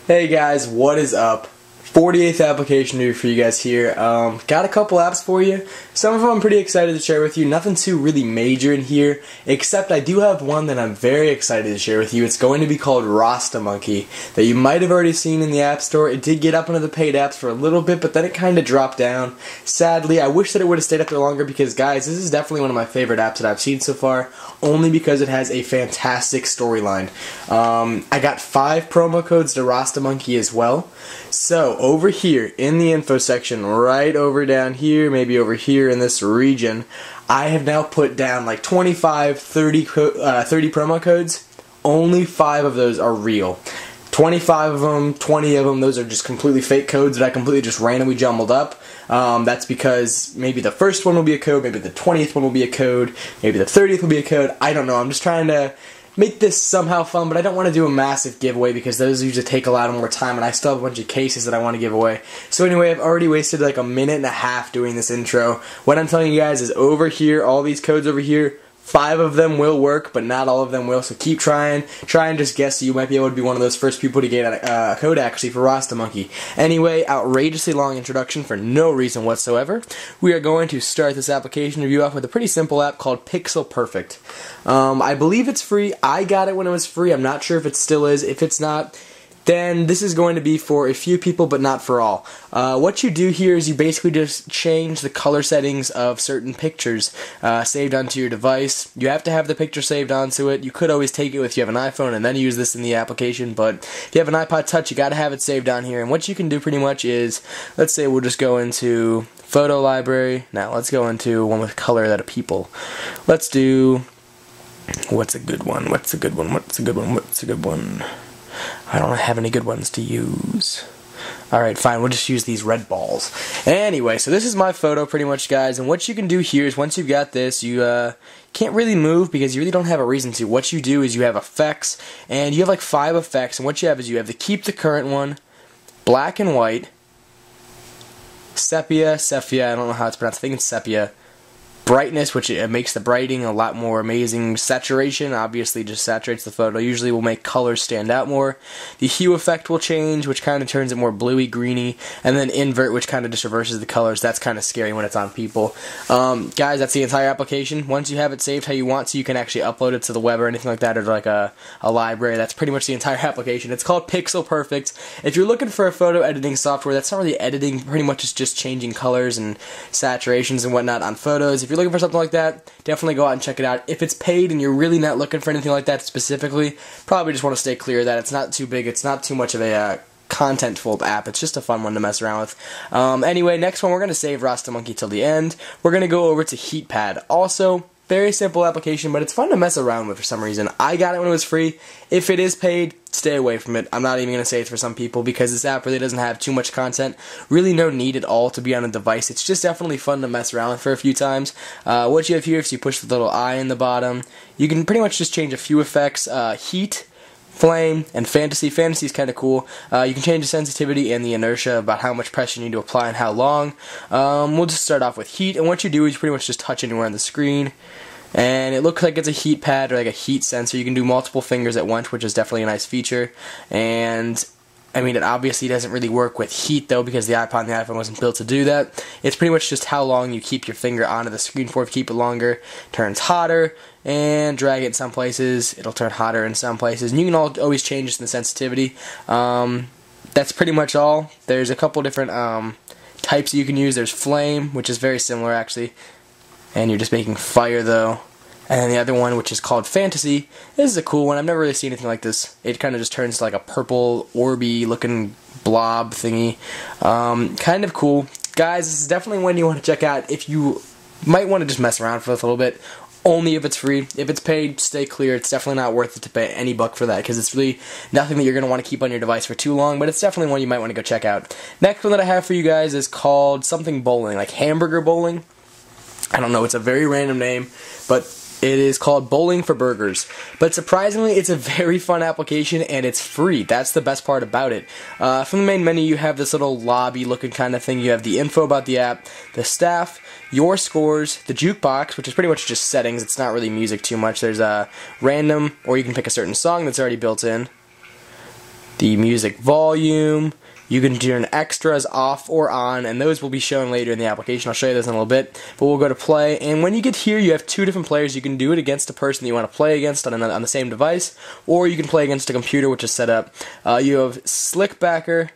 Hey guys, what is up? 48th application review for you guys here. Got a couple apps for you. Some of them I'm pretty excited to share with you. Nothing too really major in here, except I do have one that I'm very excited to share with you. It's going to be called Rasta Monkey, that you might have already seen in the App Store. It did get up into the paid apps for a little bit, but then it kind of dropped down. Sadly, I wish that it would have stayed up there longer because, guys, this is definitely one of my favorite apps that I've seen so far, only because it has a fantastic storyline. I got 5 promo codes to Rasta Monkey as well. So, over here in the info section, right over down here, maybe over here in this region, I have now put down like 25, 30 promo codes. Only 5 of those are real. 25 of them, 20 of them, those are just completely fake codes that I completely just randomly jumbled up. That's because maybe the first one will be a code, maybe the 20th one will be a code, maybe the 30th will be a code. I don't know. I'm just trying to make this somehow fun, but I don't want to do a massive giveaway because those usually take a lot more time and I still have a bunch of cases that I want to give away. So anyway, I've already wasted like a minute and a half doing this intro. What I'm telling you guys is over here, all these codes over here, 5 of them will work, but not all of them will, so keep trying. Try and just guess, so you might be able to be one of those first people to get a code actually for Rasta Monkey. Anyway, outrageously long introduction for no reason whatsoever. We are going to start this application review off with a pretty simple app called Pixel Perfect. I believe it's free. I got it when it was free. I'm not sure if it still is. If it's not, then this is going to be for a few people, but not for all. What you do here is you basically just change the color settings of certain pictures saved onto your device. You have to have the picture saved onto it. You could always take it if you have an iPhone and then use this in the application, but if you have an iPod Touch, you got to have it saved on here. And what you can do pretty much is, let's say we'll just go into Photo Library. Now let's go into one with color that are people. Let's do, what's a good one? What's a good one? What's a good one? What's a good one? I don't have any good ones to use. Alright, fine, we'll just use these red balls. Anyway, so this is my photo pretty much, guys, and what you can do here is once you've got this, you can't really move because you really don't have a reason to. What you do is you have effects, and you have like 5 effects, and what you have is you have the keep the current one, black and white, sepia, I don't know how it's pronounced, I think it's sepia, brightness, which it makes the brightening a lot more amazing. Saturation, obviously just saturates the photo. Usually will make colors stand out more. The hue effect will change, which kind of turns it more bluey, greeny. And then invert, which kind of just reverses the colors. That's kind of scary when it's on people. Guys, that's the entire application. Once you have it saved how you want to, you can actually upload it to the web or anything like that, or like a library. That's pretty much the entire application. It's called Pixel Perfect. If you're looking for a photo editing software, that's not really editing. Pretty much it's just changing colors and saturations and whatnot on photos. If you're looking for something like that, definitely go out and check it out. If it's paid and you're really not looking for anything like that specifically, probably just want to stay clear of that. It's not too big, it's not too much of a contentful app. It's just a fun one to mess around with. Anyway, next one, we're going to save Rasta Monkey till the end. We're going to go over to HeatPad. Also, very simple application, but it's fun to mess around with for some reason. I got it when it was free. If it is paid, stay away from it. I'm not even going to say it's for some people because this app really doesn't have too much content. Really no need at all to be on a device. It's just definitely fun to mess around with for a few times. What you have here is you push the little eye in the bottom. You can pretty much just change a few effects. Heat, flame, and fantasy. Fantasy is kind of cool. You can change the sensitivity and the inertia about how much pressure you need to apply and how long. We'll just start off with heat, and what you do is you pretty much just touch anywhere on the screen. And it looks like it's a heat pad or like a heat sensor. You can do multiple fingers at once, which is definitely a nice feature. And I mean, it obviously doesn't really work with heat though because the iPod and the iPhone wasn't built to do that. It's pretty much just how long you keep your finger onto the screen for. If you keep it longer, it turns hotter, and drag it in some places, it'll turn hotter in some places. And you can always change this in the sensitivity. That's pretty much all. There's a couple different types that you can use. There's flame, which is very similar actually. And you're just making fire though. And then the other one, which is called Fantasy, this is a cool one. I've never really seen anything like this. It kind of just turns to like a purple, orby looking blob thingy. Kind of cool. Guys, this is definitely one you want to check out if you might want to just mess around for a little bit. Only if it's free. If it's paid, stay clear. It's definitely not worth it to pay any buck for that because it's really nothing that you're going to want to keep on your device for too long, but it's definitely one you might want to go check out. Next one that I have for you guys is called something bowling, like hamburger bowling. I don't know, it's a very random name, but it is called Bowling for Burgers. But surprisingly, it's a very fun application, and it's free. That's the best part about it. From the main menu, you have this little lobby-looking kind of thing. You have the info about the app, the staff, your scores, the jukebox, which is pretty much just settings. It's not really music too much. There's a random, or you can pick a certain song that's already built in. the music volume. You can turn extras off or on, and those will be shown later in the application. I'll show you those in a little bit, but we'll go to play, and when you get here, you have two different players. You can do it against a person that you want to play against on the same device, or you can play against a computer, which is set up. You have Slickbacker,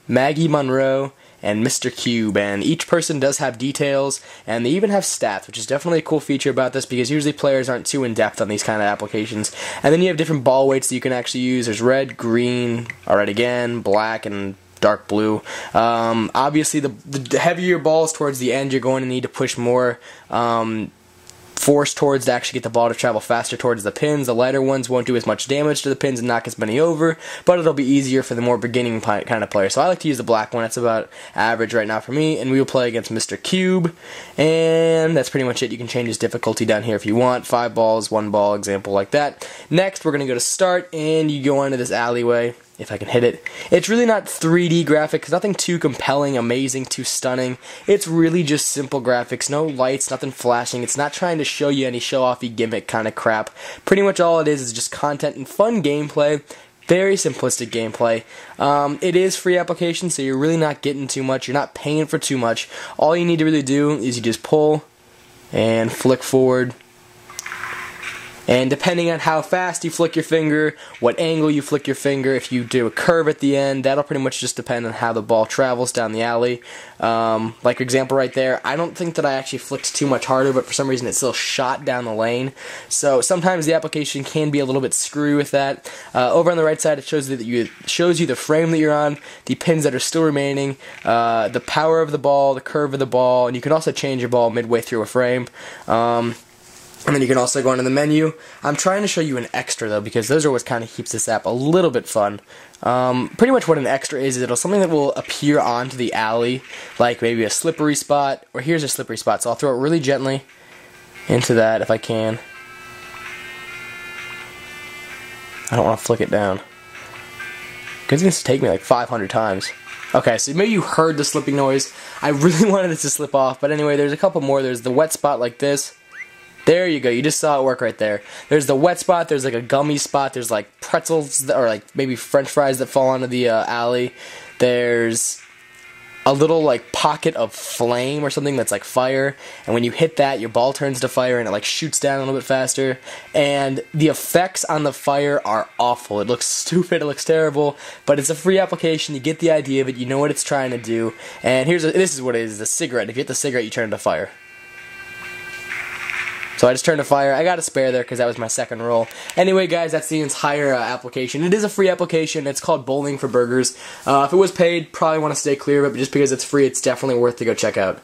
Maggie Monroe, and Mr. Cube, and each person does have details, and they even have stats, which is definitely a cool feature about this, because usually players aren't too in-depth on these kind of applications. And then you have different ball weights that you can actually use. There's red, green, red again, black, and dark blue. Obviously, the heavier your balls towards the end, you're going to need to push more force towards to actually get the ball to travel faster towards the pins. The lighter ones won't do as much damage to the pins and knock as many over, but it'll be easier for the more beginning kind of player. So I like to use the black one. It's about average right now for me, and we will play against Mr. Cube, and that's pretty much it. You can change his difficulty down here if you want. 5 balls, 1 ball, example like that. Next, we're going to go to start, and you go into this alleyway. If I can hit it. It's really not 3D graphics, nothing too compelling, amazing, too stunning. It's really just simple graphics, no lights, nothing flashing. It's not trying to show you any show-offy gimmick kind of crap. Pretty much all it is just content and fun gameplay. Very simplistic gameplay. It is free application, so you're really not getting too much. You're not paying for too much. All you need to really do is you just pull and flick forward. And depending on how fast you flick your finger, what angle you flick your finger, if you do a curve at the end, that'll pretty much just depend on how the ball travels down the alley. Like example right there, I don't think that I actually flicked too much harder, but for some reason it still shot down the lane. So sometimes the application can be a little bit screwy with that. Over on the right side, it shows you the frame that you're on, the pins that are still remaining, the power of the ball, the curve of the ball, and you can also change your ball midway through a frame. And then you can also go into the menu. I'm trying to show you an extra though, because those are what kind of keeps this app a little bit fun. Pretty much what an extra is it'll something that will appear onto the alley, like maybe a slippery spot, or here's a slippery spot, so I'll throw it really gently into that if I can. I don't want to flick it down, because it's going to take me like 500 times. Okay, so maybe you heard the slipping noise. I really wanted it to slip off, but anyway, there's a couple more. There's the wet spot like this. There you go, you just saw it work right there. There's the wet spot, there's like a gummy spot, there's like pretzels, or like maybe french fries that fall onto the alley. There's a little like pocket of flame or something that's like fire, and when you hit that, your ball turns to fire and it like shoots down a little bit faster. And the effects on the fire are awful. It looks stupid, it looks terrible, but it's a free application. You get the idea of it, you know what it's trying to do. And this is what it is, a cigarette. If you hit the cigarette, you turn to fire. So I just turned to fire. I got a spare there because that was my second roll. Anyway, guys, that's the entire application. It is a free application. It's called Bowling for Burgers. If it was paid, probably want to stay clear of it, but just because it's free, it's definitely worth to go check out.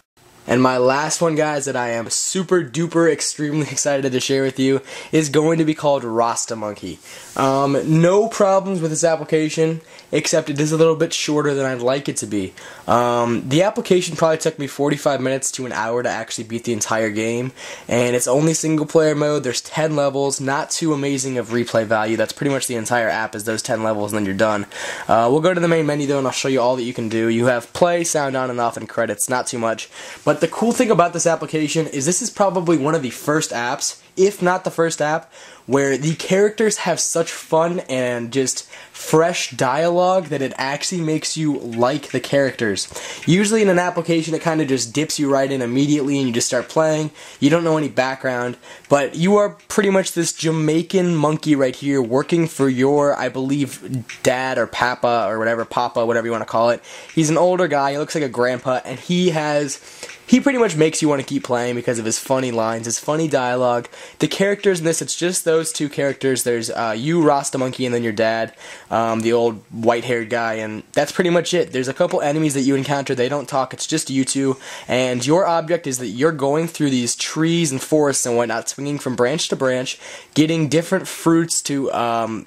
And my last one, guys, that I am super duper extremely excited to share with you is going to be called Rasta Monkey. No problems with this application, except it is a little bit shorter than I'd like it to be. The application probably took me 45 minutes to an hour to actually beat the entire game, and it's only single player mode. There's 10 levels, not too amazing of replay value. That's pretty much the entire app is those 10 levels, and then you're done. We'll go to the main menu though, and I'll show you all that you can do. You have play, sound on and off, and credits, not too much. But the cool thing about this application is this is probably one of the first apps, if not the first app, where the characters have such fun and just fresh dialogue that it actually makes you like the characters. Usually in an application it kind of just dips you right in immediately and you just start playing. You don't know any background, but you are pretty much this Jamaican monkey right here working for your, I believe, dad or papa or whatever, papa, whatever you want to call it. He's an older guy, he looks like a grandpa, and he pretty much makes you want to keep playing because of his funny lines, his funny dialogue. The characters in this, it's just those two characters. There's you, Rasta Monkey, and then your dad, the old white-haired guy, and that's pretty much it. There's a couple enemies that you encounter. They don't talk. It's just you two, and your object is that you're going through these trees and forests and whatnot, swinging from branch to branch, getting different fruits to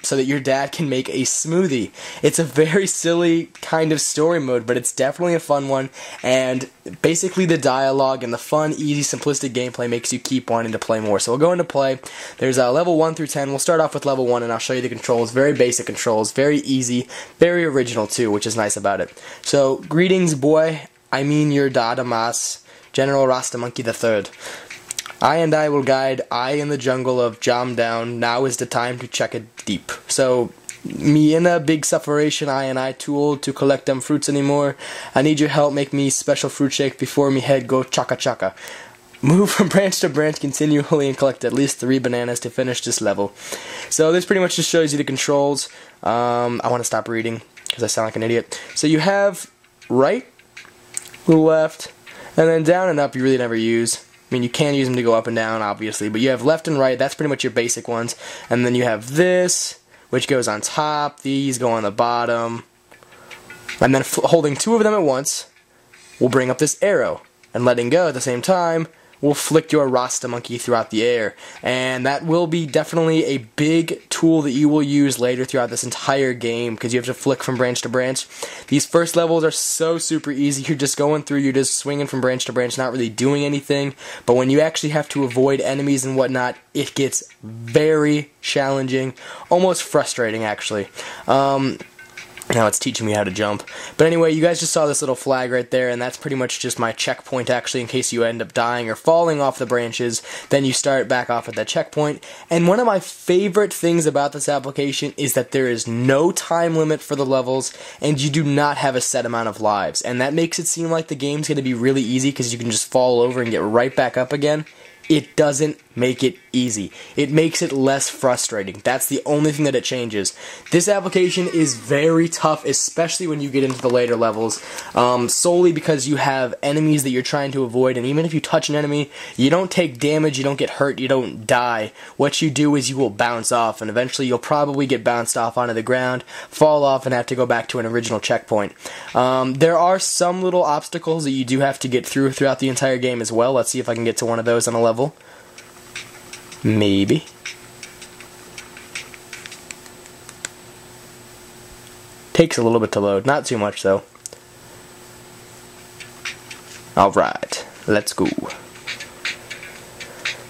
so that your dad can make a smoothie. It's a very silly kind of story mode, but it's definitely a fun one, and basically the dialogue and the fun, easy, simplistic gameplay makes you keep wanting to play more. So we'll go into play. There's level 1 through 10. We'll start off with level 1 and I'll show you the controls. Very basic controls, very easy, very original too, which is nice about it. So, greetings boy, I mean your Dada Mas, General Rasta Monkey III. I will guide I in the jungle of Jam Down. Now is the time to check it deep. So, me in a big sufferation I tool to collect them fruits anymore. I need your help, make me special fruit shake before me head go chaka chaka. Move from branch to branch continually and collect at least 3 bananas to finish this level. So this pretty much just shows you the controls. I want to stop reading because I sound like an idiot. So you have right, left, and then down and up you really never use. I mean, you can use them to go up and down, obviously, but you have left and right. That's pretty much your basic ones. And then you have this, which goes on top. These go on the bottom. And then holding 2 of them at once will bring up this arrow. And letting go at the same time will flick your Rasta Monkey throughout the air. And that will be definitely a big tool that you will use later throughout this entire game, because you have to flick from branch to branch. These first levels are so super easy. You're just going through, you're just swinging from branch to branch, not really doing anything. But when you actually have to avoid enemies and whatnot, it gets very challenging, almost frustrating actually. Now it's teaching me how to jump. But anyway, you guys just saw this little flag right there, and that's pretty much just my checkpoint actually, in case you end up dying or falling off the branches. Then you start back off at that checkpoint. And one of my favorite things about this application is that there is no time limit for the levels, and you do not have a set amount of lives. And that makes it seem like the game's going to be really easy because you can just fall over and get right back up again. It doesn't make it easy. It makes it less frustrating. That's the only thing that it changes. This application is very tough, especially when you get into the later levels, solely because you have enemies that you're trying to avoid, and even if you touch an enemy, you don't take damage, you don't get hurt, you don't die. What you do is you will bounce off, and eventually you'll probably get bounced off onto the ground, fall off, and have to go back to an original checkpoint. There are some little obstacles that you do have to get throughout the entire game as well. Let's see if I can get to one of those on a level. Maybe. Takes a little bit to load, not too much though. Alright, let's go.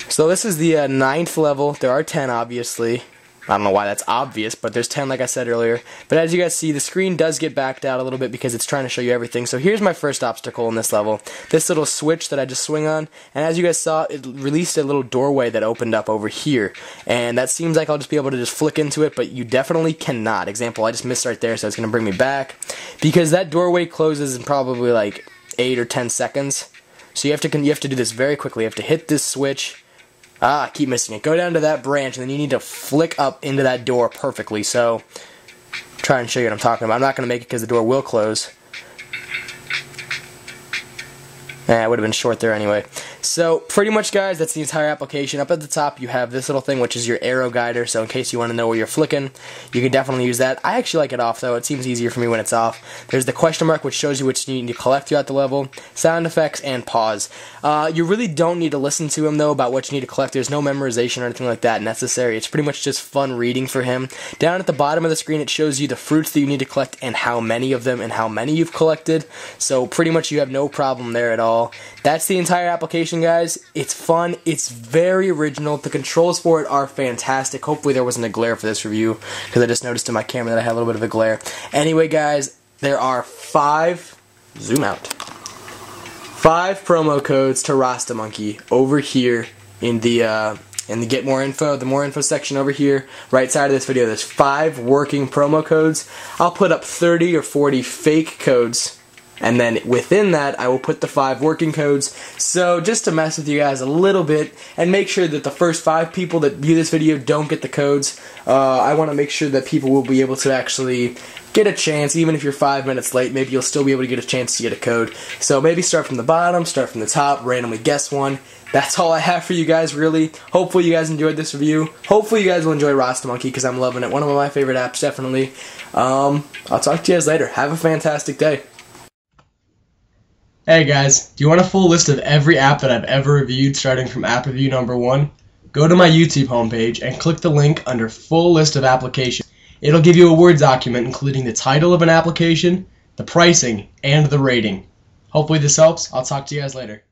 So this is the 9th level. There are 10 obviously. I don't know why that's obvious, but there's 10 like I said earlier. But as you guys see, the screen does get backed out a little bit because it's trying to show you everything. So here's my first obstacle in this level. This little switch that I just swing on. And as you guys saw, it released a little doorway that opened up over here. And that seems like I'll just be able to just flick into it, but you definitely cannot. Example, I just missed right there, so it's going to bring me back. Because that doorway closes in probably like 8 or 10 seconds. So you have to do this very quickly. You have to hit this switch. I keep missing it. Go down to that branch, and then you need to flick up into that door perfectly. So, try and show you what I'm talking about. I'm not going to make it because the door will close. It would have been short there anyway. So, pretty much, guys, that's the entire application. Up at the top, you have this little thing, which is your arrow guider. So, in case you want to know where you're flicking, you can definitely use that. I actually like it off, though. It seems easier for me when it's off. There's the question mark, which shows you what you need to collect throughout the level, sound effects, and pause. You really don't need to listen to him, though, about what you need to collect. There's no memorization or anything like that necessary. It's pretty much just fun reading for him. Down at the bottom of the screen, it shows you the fruits that you need to collect and how many of them and how many you've collected. So, pretty much you have no problem there at all. That's the entire application, guys. It's fun. It's very original. The controls for it are fantastic. Hopefully there wasn't a glare for this review, because I just noticed in my camera that I had a little bit of a glare. Anyway, guys, there are 5, zoom out, 5 promo codes to Rasta Monkey over here in the get more info, the more info section over here, right side of this video. There's 5 working promo codes. I'll put up 30 or 40 fake codes, and then within that, I will put the 5 working codes. So just to mess with you guys a little bit and make sure that the first 5 people that view this video don't get the codes, I want to make sure that people will be able to actually get a chance. Even if you're 5 minutes late, maybe you'll still be able to get a chance to get a code. So maybe start from the bottom, start from the top, randomly guess one. That's all I have for you guys, really. Hopefully you guys enjoyed this review. Hopefully you guys will enjoy Rasta Monkey, because I'm loving it. One of my favorite apps, definitely. I'll talk to you guys later. Have a fantastic day. Hey guys, do you want a full list of every app that I've ever reviewed, starting from app review number 1? Go to my YouTube homepage and click the link under full list of applications. It'll give you a Word document including the title of an application, the pricing, and the rating. Hopefully this helps. I'll talk to you guys later.